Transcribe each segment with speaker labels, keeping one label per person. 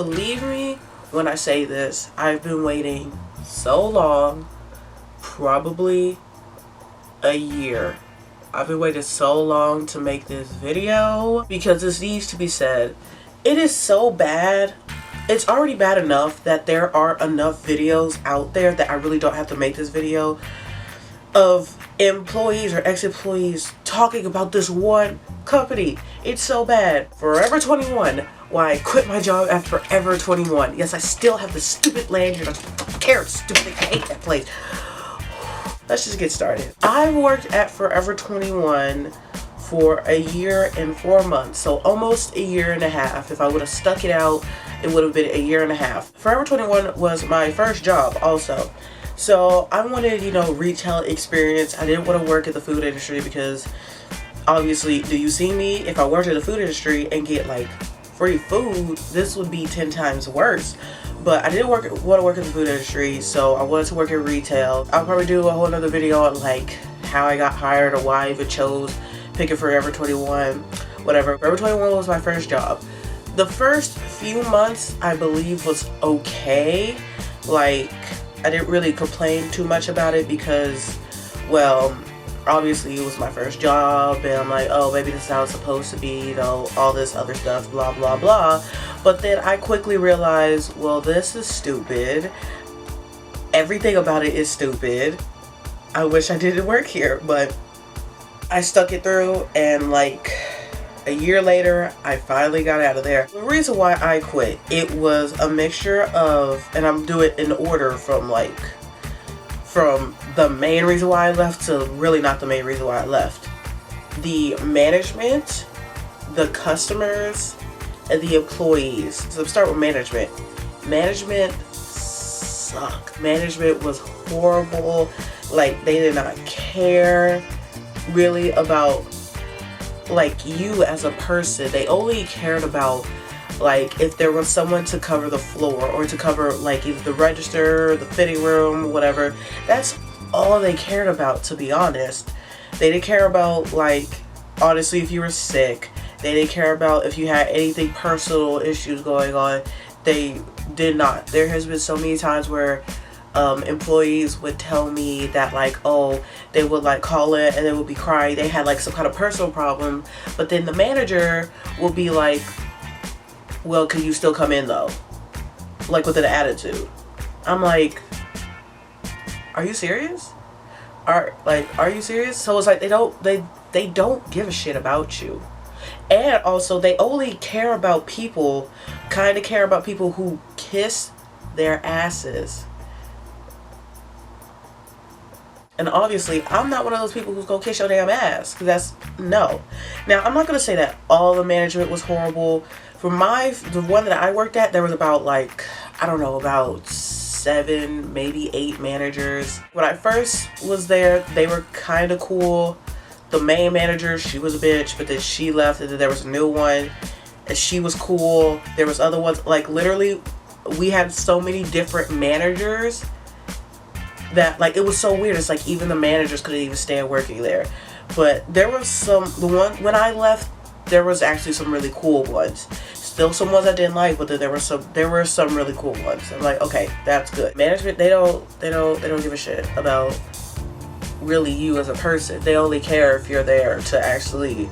Speaker 1: Believe me when I say this, I've been waiting so long, probably a year. I've been waiting so long to make this video because this needs to be said. It is so bad. It's already bad enough that there are enough videos out there that I really don't have to make this video of employees or ex-employees talking about this one company. It's so bad. Forever21. Why I quit my job at Forever21. Yes, I still have the stupid lanyard. I don't care. It's stupid. I hate that place. Let's just get started. I worked at Forever21 for a year and 4 months. So almost a year and a half. If I would have stuck it out, it would have been a year and a half. Forever21 was my first job also. So I wanted, retail experience. I didn't want to work in the food industry because obviously, do you see me? If I worked in the food industry and get like free food, this would be 10 times worse. But I didn't want to work in the food industry, so I wanted to work in retail. I'll probably do a whole nother video on like how I got hired or why I even chose picking Forever21, whatever. Forever21 was my first job. The first few months, I believe, was okay. Like, I didn't really complain too much about it because, well, obviously it was my first job and I'm like, oh, maybe this is how it's supposed to be, all this other stuff, blah, blah, blah. But then I quickly realized, well, this is stupid. Everything about it is stupid. I wish I didn't work here, but I stuck it through, and like a year later, I finally got out of there. The reason why I quit, it was a mixture of, and I'm doing it in order from the main reason why I left to really not the main reason why I left. The management, the customers, and the employees. So let's start with management. Management sucked. Management was horrible. Like, they did not care really about like you as a person. They only cared about like if there was someone to cover the floor or to cover like either the register, the fitting room, whatever. That's all they cared about, to be honest. They didn't care about, like, honestly, if you were sick. They didn't care about if you had anything personal issues going on. They did not. There has been so many times where employees would tell me that, like, oh, they would like call in and they would be crying. They had like some kind of personal problem, but then the manager will be like, well, can you still come in though? Like, with an attitude. I'm like, are you serious? Are you serious? So it's like they don't give a shit about you. And also they only care about people, kind of care about people who kiss their asses. And obviously, I'm not one of those people who's gonna kiss your damn ass. Cause that's, no. Now, I'm not gonna say that all the management was horrible. For the one that I worked at, there was about like, I don't know, about 7, maybe 8 managers. When I first was there, they were kind of cool. The main manager, she was a bitch, but then she left and then there was a new one and she was cool. There was other ones, like literally, we had so many different managers that like it was so weird. It's like even the managers couldn't even stand working there. But there was when I left, there was actually some really cool ones. Still some ones I didn't like, but then there were some really cool ones. I'm like, okay, that's good. Management, they don't give a shit about really you as a person. They only care if you're there to actually,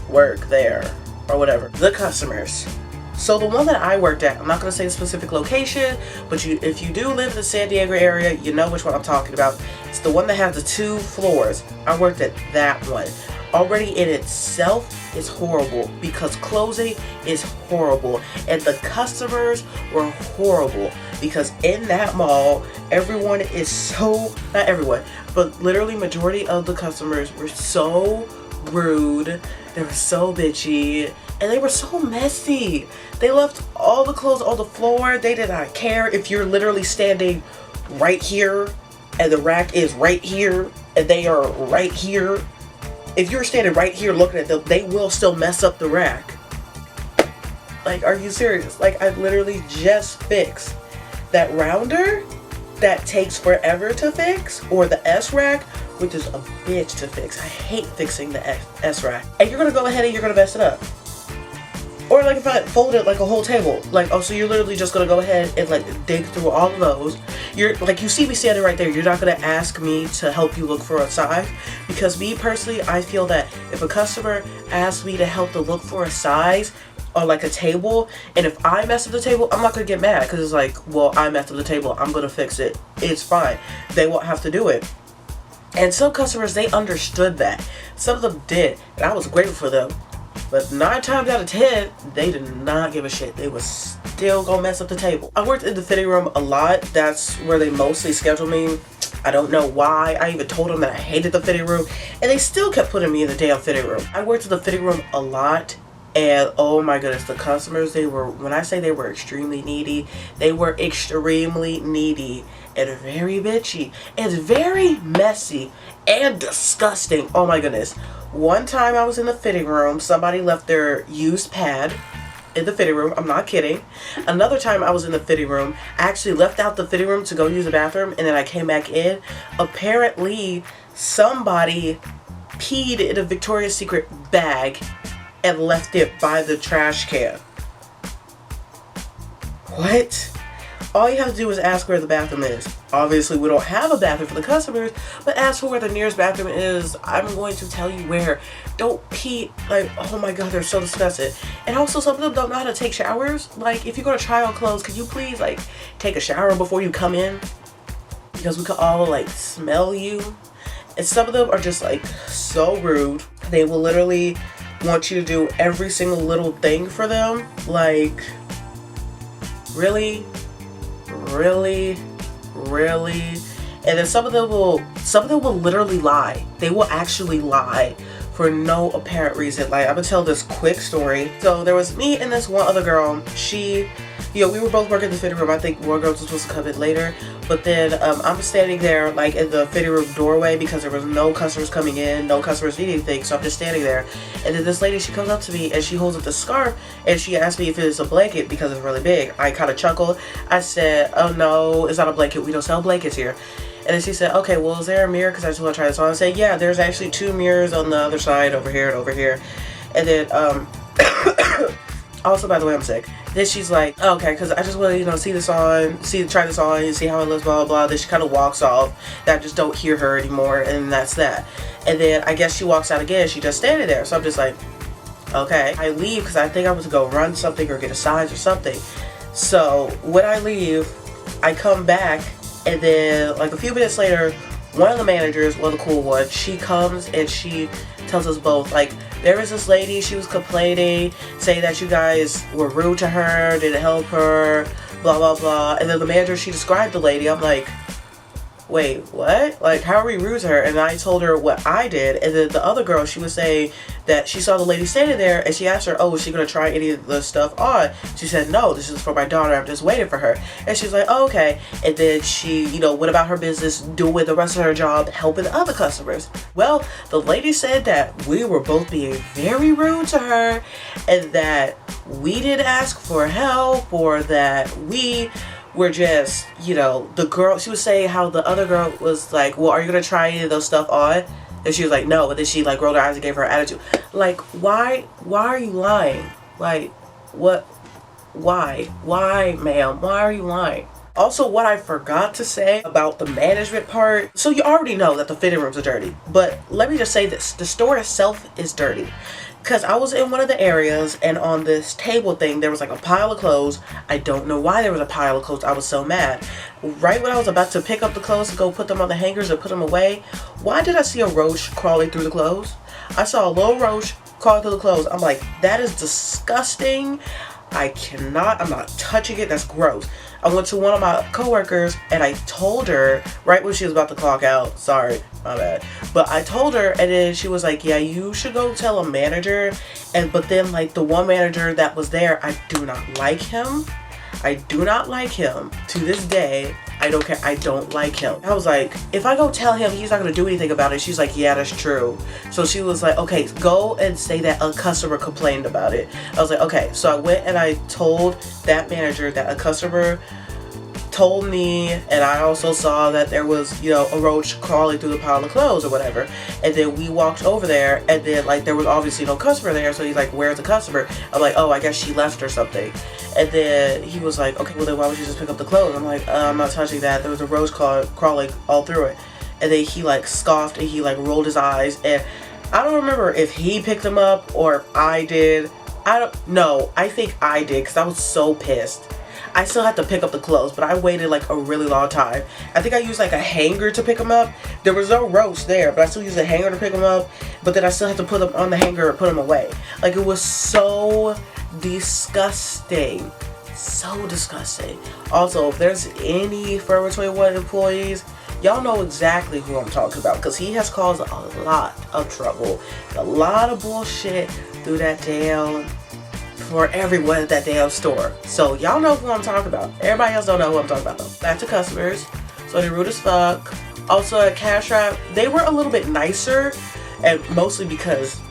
Speaker 1: work there or whatever. The customers. So the one that I worked at, I'm not going to say the specific location, but if you do live in the San Diego area, you know which one I'm talking about. It's the one that has the 2 floors. I worked at that one. Already in itself is horrible because closing is horrible. And the customers were horrible because in that mall, everyone is so, not everyone, but literally majority of the customers were so rude. They were so bitchy. And they were so messy. They left all the clothes on the floor. They did not care if you're literally standing right here and the rack is right here and they are right here. If you're standing right here looking at them, they will still mess up the rack. Like, are you serious? Like, I literally just fixed that rounder that takes forever to fix, or the S rack, which is a bitch to fix. I hate fixing the S rack. And you're gonna go ahead and you're gonna mess it up. Or like if I folded like a whole table, like, oh, so you're literally just gonna go ahead and like dig through all of those. You're like, you see me standing right there, you're not gonna ask me to help you look for a size, because me personally, I feel that if a customer asks me to help to look for a size or like a table, and if I mess up the table, I'm not gonna get mad, because it's like, well, I messed up the table, I'm gonna fix it, it's fine, they won't have to do it. And some customers, they understood that. Some of them did, and I was grateful for them. But 9 times out of 10, they did not give a shit. They was still gonna mess up the table. I worked in the fitting room a lot. That's where they mostly scheduled me. I don't know why. I even told them that I hated the fitting room, and they still kept putting me in the damn fitting room. I worked in the fitting room a lot, and oh my goodness, the customers, they were, when I say they were extremely needy, they were extremely needy and very bitchy and very messy and disgusting. Oh my goodness. One time I was in the fitting room, somebody left their used pad in the fitting room. I'm not kidding. Another time I was in the fitting room, I actually left out the fitting room to go use the bathroom, and then I came back in. Apparently, somebody peed in a Victoria's Secret bag and left it by the trash can. What? All you have to do is ask where the bathroom is. Obviously, we don't have a bathroom for the customers, but ask for where the nearest bathroom is. I'm going to tell you where. Don't pee. Like, oh my god, they're so disgusting. And also, some of them don't know how to take showers. Like, if you're going to try on clothes, could you please, like, take a shower before you come in? Because we could all, like, smell you. And some of them are just, like, so rude. They will literally want you to do every single little thing for them. Like, really? Really? And then some of them will literally lie. They will actually lie for no apparent reason. Like, I'm gonna tell this quick story. So there was me and this one other girl. She, you know, we were both working in the fitting room. I think one girl was supposed to come in later, but then I'm standing there like in the fitting room doorway because there was no customers coming in, no customers needing anything, so I'm just standing there. And then this lady, she comes up to me and she holds up the scarf and she asked me if it's a blanket because it's really big. I kind of chuckled. I said, oh no, it's not a blanket, we don't sell blankets here. And then she said, okay, well, is there a mirror? Because I just want to try this on. I said, yeah, there's actually 2 mirrors on the other side, over here and over here. And then, also, by the way, I'm sick. Then she's like, oh, okay, because I just want to, you know, see this on, try this on, and see how it looks, blah, blah, blah. Then she kind of walks off. I just don't hear her anymore, and that's that. And then I guess she walks out again. She just standing there. So I'm just like, okay. I leave because I think I was to go run something or get a size or something. So when I leave, I come back. And then, like, a few minutes later, one of the managers, one of the cool ones, she comes and she tells us both, like, there was this lady, she was complaining, saying that you guys were rude to her, didn't help her, blah, blah, blah. And then the manager, she described the lady. I'm like, wait, what? Like, how are we rude to her? And I told her what I did. And then the other girl, she was saying that she saw the lady standing there and she asked her, oh, is she going to try any of the stuff on? She said, no, this is for my daughter. I'm just waiting for her. And she's like, oh, okay. And then she, you know, went about her business, doing the rest of her job, helping the other customers. Well, the lady said that we were both being very rude to her and that we didn't ask for help, or that we were just, you know, the girl, she was saying how the other girl was like, well, are you going to try any of those stuff on? And she was like, no. And then she, like, rolled her eyes and gave her attitude. Like, why are you lying? Like, what, why, ma'am, why are you lying? Also, what I forgot to say about the management part, so you already know that the fitting rooms are dirty, but let me just say this, the store itself is dirty. Because I was in one of the areas, and on this table thing, there was like a pile of clothes. I don't know why there was a pile of clothes. I was so mad. Right when I was about to pick up the clothes to go put them on the hangers or put them away, why did I see a roach crawling through the clothes? I saw a little roach crawling through the clothes. I'm like, that is disgusting. I'm not touching it. That's gross. I went to one of my coworkers and I told her right when she was about to clock out. Sorry, my bad. But I told her, and then she was like, yeah, you should go tell a manager. But then, like, the one manager that was there, I do not like him. I do not like him. To this day, I don't care. I don't like him. I was like, if I go tell him, he's not going to do anything about it. She's like, yeah, that's true. So she was like, okay, go and say that a customer complained about it. I was like, okay. So I went and I told that manager that a customer told me, and I also saw that there was, you know, a roach crawling through the pile of clothes or whatever. And then we walked over there, and then like there was obviously no customer there, so he's like, where's the customer? I'm like, oh, I guess she left or something. And then he was like, okay, well then why would you just pick up the clothes? I'm like, I'm not touching that. There was a roach crawling all through it. And then he like scoffed and he like rolled his eyes, and I don't remember if he picked them up or if I did. I don't know. I think I did because I was so pissed. I still had to pick up the clothes, but I waited like a really long time. I think I used like a hanger to pick them up. There was no roach there, but I still used a hanger to pick them up. But then I still had to put them on the hanger and put them away. Like, it was so disgusting. So disgusting. Also, if there's any Forever 21 employees, y'all know exactly who I'm talking about, because he has caused a lot of trouble, a lot of bullshit through that damn, for everyone at that damn store. So y'all know who I'm talking about. Everybody else don't know who I'm talking about though. Back to customers. So they're rude as fuck. Also at Cash Wrap, they were a little bit nicer, and mostly because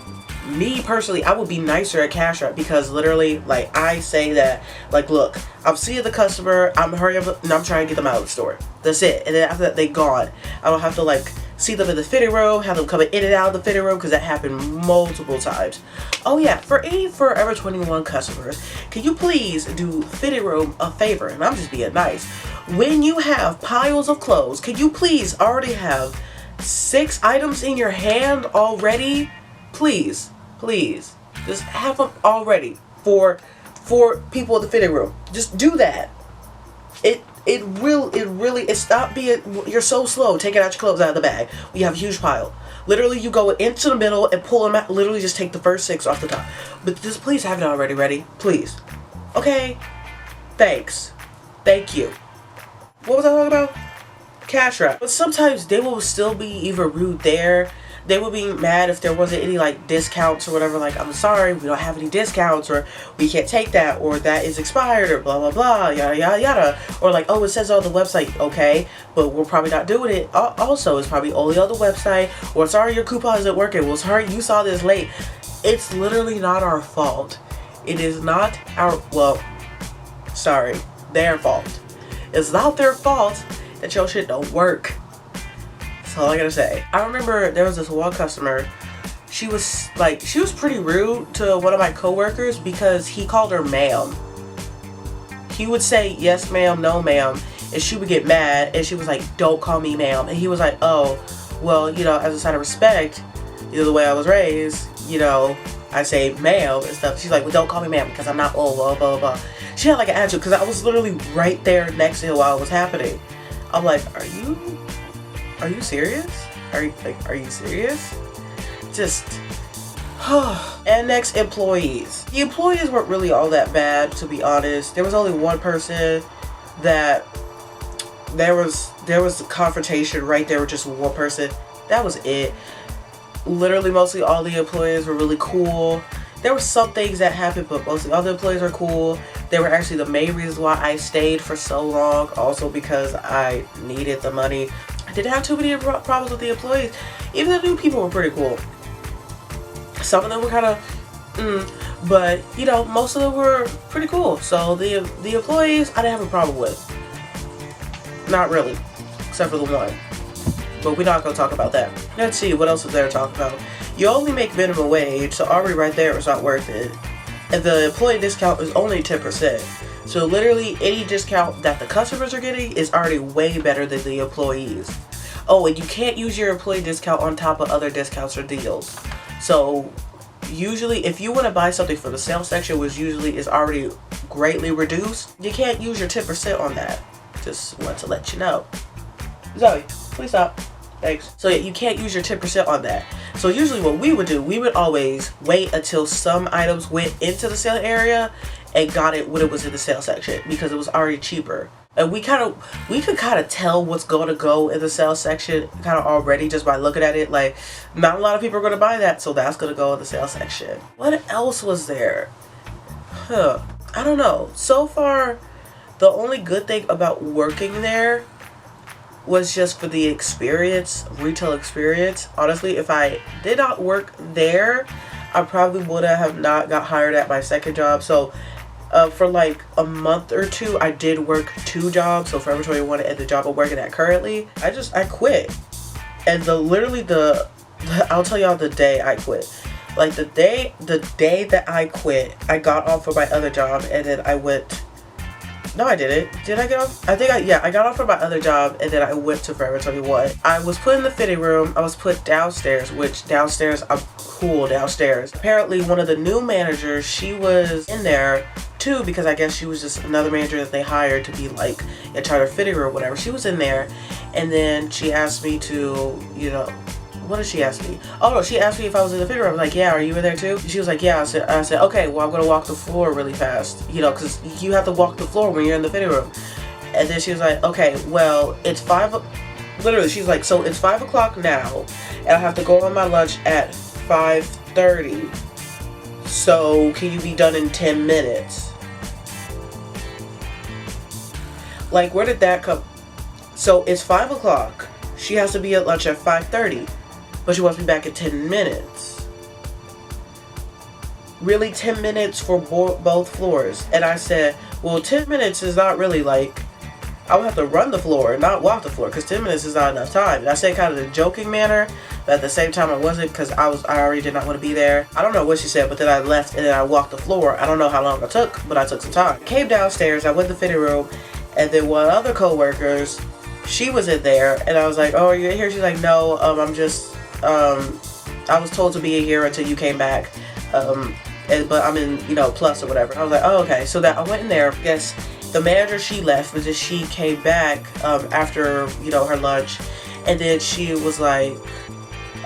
Speaker 1: me personally, I would be nicer at Cash Wrap because literally, like, I say that, like, look, I'm seeing the customer, I'm hurrying up, and I'm trying to get them out of the store. That's it. And then after that, they gone. I don't have to, like, see them in the fitting room, have them coming in and out of the fitting room, because that happened multiple times. Oh yeah, for any Forever 21 customers, can you please do fitting room a favor? And I'm just being nice. When you have piles of clothes, can you please already have 6 items in your hand already? Please. Please, just have them already for people in the fitting room. Just do that. It stop being, you're so slow taking out your clothes out of the bag. We have a huge pile. Literally, you go into the middle and pull them out. Literally, just take the first 6 off the top. But just please have it already ready, please. Okay. Thanks. Thank you. What was I talking about? Cash Wrap. But sometimes they will still be either rude there. They would be mad if there wasn't any like discounts or whatever, like, I'm sorry, we don't have any discounts, or we can't take that, or that is expired, or blah blah blah, yada yada yada. Or like, oh, it says on the website, okay, but we're probably not doing it. Also, it's probably only on the website, or sorry, your coupon isn't working, well, sorry, you saw this late. It's literally not our fault. It is not our, well, sorry, their fault. It's not their fault that your shit don't work. That's all I gotta say. I remember there was this one customer, she was pretty rude to one of my coworkers because he called her ma'am. He would say, yes ma'am, no ma'am, and she would get mad, and she was like, don't call me ma'am. And he was like, oh, well, you know, as a sign of respect, you know, the way I was raised, you know, I say ma'am and stuff. She's like, well, don't call me ma'am because I'm not old, blah, blah, blah. She had like an attitude because I was literally right there next to her while it was happening. I'm like, are you serious? Are you serious? Just, and next, employees. The employees weren't really all that bad, to be honest. There was only one person that there was a confrontation right there with just one person. That was it. Literally, mostly all the employees were really cool. There were some things that happened, but mostly all the employees are cool. They were actually the main reason why I stayed for so long. Also because I needed the money. I didn't have too many problems with the employees. Even the new people were pretty cool. Some of them were kind of, but you know, most of them were pretty cool. So the employees, I didn't have a problem with. Not really, except for the one. But we're not gonna talk about that. Let's see, what else is there to talk about? You only make minimum wage, so already right there it's not worth it. And the employee discount is only 10%. So literally any discount that the customers are getting is already way better than the employees. Oh, and you can't use your employee discount on top of other discounts or deals. So usually if you want to buy something from the sales section, which usually is already greatly reduced, you can't use your 10% on that. Just want to let you know. Zoe, please stop. Thanks. So yeah, you can't use your 10% on that. So usually what we would do, we would always wait until some items went into the sale area and got it when it was in the sale section because it was already cheaper. And we could kind of tell what's going to go in the sales section kind of already just by looking at it. Like, not a lot of people are going to buy that, so that's going to go in the sales section. What else was there? I don't know. So far, the only good thing about working there was just for the experience, retail experience. Honestly, if I did not work there, I probably would have not got hired at my second job. So For like a month or two, I did work 2 jobs, so Forever 21 and the job I'm working at currently. I quit, and literally I'll tell y'all the day I quit. Like the day that I quit, I got off of my other job, and then I went. No, I didn't. Did I get off? I got off from my other job, and then I went to Forever 21. I was put in the fitting room. I was put downstairs, which downstairs, I'm cool downstairs. Apparently, one of the new managers, she was in there too, because I guess she was just another manager that they hired to be like in charge of fitting room or whatever. She was in there, and then she asked me to, you know, what did she ask me? Oh no, she asked me if I was in the fitting room. I was like, yeah, are you in there too? She was like, yeah. I said, okay, well, I'm gonna walk the floor really fast, you know, because you have to walk the floor when you're in the fitting room. And then she was like, okay, well, it's literally, she's like, so it's 5 o'clock now, and I have to go on my lunch at 5:30. So can you be done in 10 minutes? Like, where did that come? So it's 5 o'clock. She has to be at lunch at 5:30. But she wants me back in 10 minutes. Really, 10 minutes for both floors? And I said, well, 10 minutes is not really like, I would have to run the floor and not walk the floor, because 10 minutes is not enough time. And I said kind of in a joking manner, but at the same time I wasn't, because I already did not want to be there. I don't know what she said, but then I left and then I walked the floor. I don't know how long it took, but I took some time. Came downstairs, I went to the fitting room, and then one of the other co-workers, she was in there, and I was like, oh, are you in here? She's like, no, I'm just, I was told to be in here until you came back, but I'm in, you know, plus or whatever. I was like, oh, okay. So that I went in there. I guess the manager, she left, but then she came back after, you know, her lunch, and then she was like,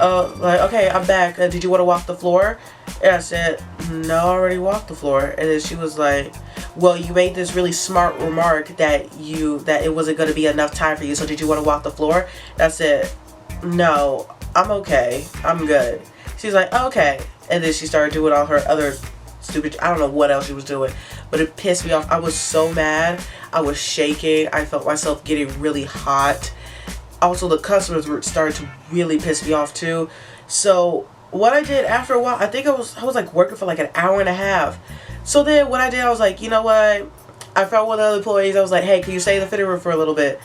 Speaker 1: okay, I'm back. Did you want to walk the floor? And I said, no, I already walked the floor. And then she was like, well, you made this really smart remark that it wasn't going to be enough time for you, so did you want to walk the floor? And I said, no, I'm okay. I'm good. She's like, okay. And then she started doing all her other stupid, I don't know what else she was doing, but it pissed me off. I was so mad. I was shaking. I felt myself getting really hot. Also, the customers were starting to really piss me off too. So what I did after a while, I think I was like working for like an hour and a half. So then what I did, I was like, you know what? I found one of the other employees. I was like, hey, can you stay in the fitting room for a little bit?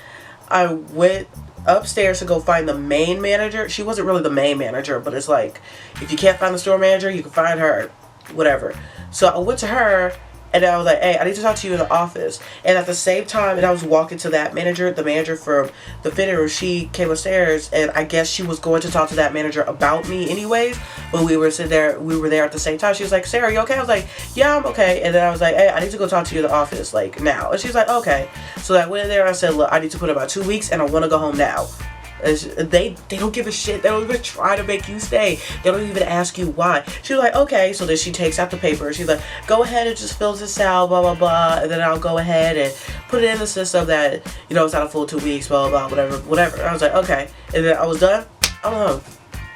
Speaker 1: I went upstairs to go find the main manager. She wasn't really the main manager, but it's like, if you can't find the store manager, you can find her, whatever. So I went to her, and I was like, hey, I need to talk to you in the office. And at the same time, and I was walking to that manager, the manager from the fitting room, she came upstairs, and I guess she was going to talk to that manager about me anyways, but we were there at the same time. She was like, Sarah, you okay? I was like, yeah, I'm okay. And then I was like, hey, I need to go talk to you in the office, like, now. And she's like, okay. So I went in there, and I said, look, I need to put about 2 weeks, and I want to go home now. They don't give a shit. They don't even try to make you stay. They don't even ask you why. She was like, okay. So then she takes out the paper. She's like, go ahead and just fill this out, blah, blah, blah. And then I'll go ahead and put it in the system that, you know, it's not a full 2 weeks, blah, blah, blah, whatever. And I was like, okay. And then I was done. I'm home.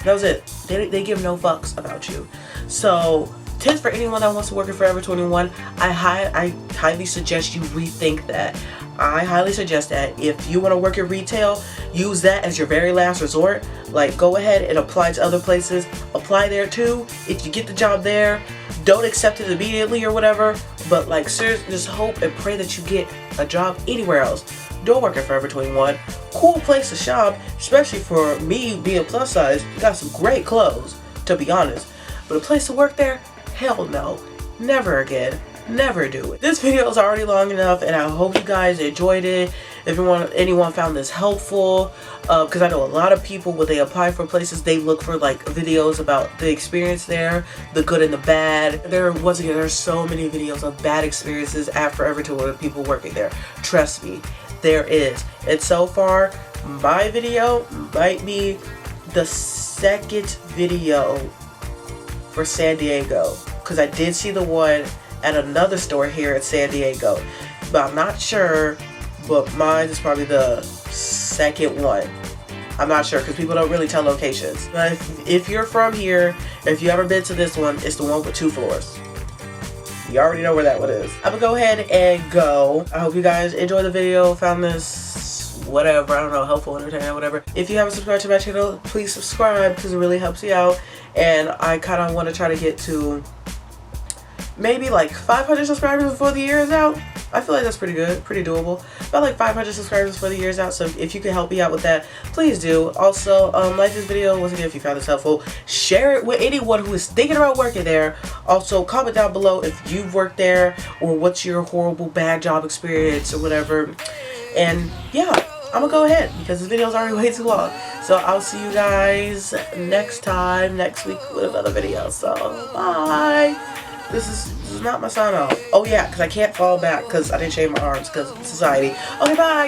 Speaker 1: That was it. They give no fucks about you. So tips for anyone that wants to work at Forever 21, I highly suggest you rethink that. I highly suggest that if you want to work in retail, use that as your very last resort. Like, go ahead and apply to other places. Apply there too. If you get the job there, don't accept it immediately or whatever. But like, seriously, just hope and pray that you get a job anywhere else. Don't work at Forever 21. Cool place to shop, especially for me being plus size. You got some great clothes, to be honest. But a place to work there? Hell no. Never again. Never do it. This video is already long enough, and I hope you guys enjoyed it. If anyone found this helpful, because I know a lot of people, when they apply for places, they look for like videos about the experience there, the good and the bad. Once again, there's so many videos of bad experiences at Forever 21 people working there. Trust me, there is. And so far, my video might be the second video for San Diego, because I did see the one at another store here in San Diego, but I'm not sure, but mine is probably the second one. I'm not sure, because people don't really tell locations. But if you're from here, if you ever been to this one, it's the one with 2 floors. You already know where that one is. I'm gonna go ahead and go. I hope you guys enjoyed the video, found this, whatever, I don't know, helpful, entertaining, whatever. If you haven't subscribed to my channel, please subscribe, because it really helps you out. And I kind of want to try to get to maybe like 500 subscribers before the year is out. I feel like that's pretty good, pretty doable. About like 500 subscribers before the year is out. So if you can help me out with that, please do. Also, like this video. Once again, if you found this helpful, share it with anyone who is thinking about working there. Also, comment down below if you've worked there or what's your horrible bad job experience or whatever. And yeah, I'm gonna go ahead because this video is already way too long. So I'll see you guys next week with another video. So bye. This is not my sign off. Oh yeah, because I can't fall back because I didn't shave my arms because of society. Okay, bye.